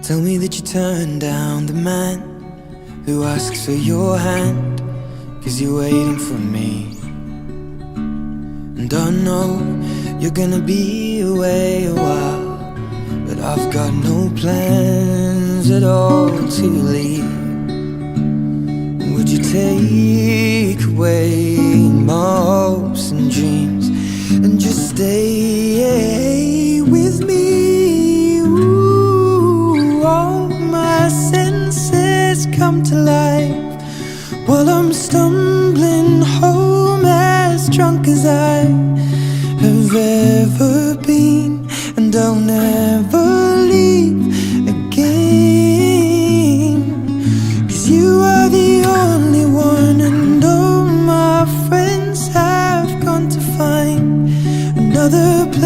Tell me that you turned down the man who asks for your hand, 'cause you're waiting for me. And I know you're gonna be away a while, but I've got no plans at all to leave. Would you take away my hopes and dreams and just stay with me? Ooh, all my senses come to life while I'm stumbling home, as drunk as I have ever been, and I'll never leave again. 'Cause you are the only one, and all my friends have gone to find another place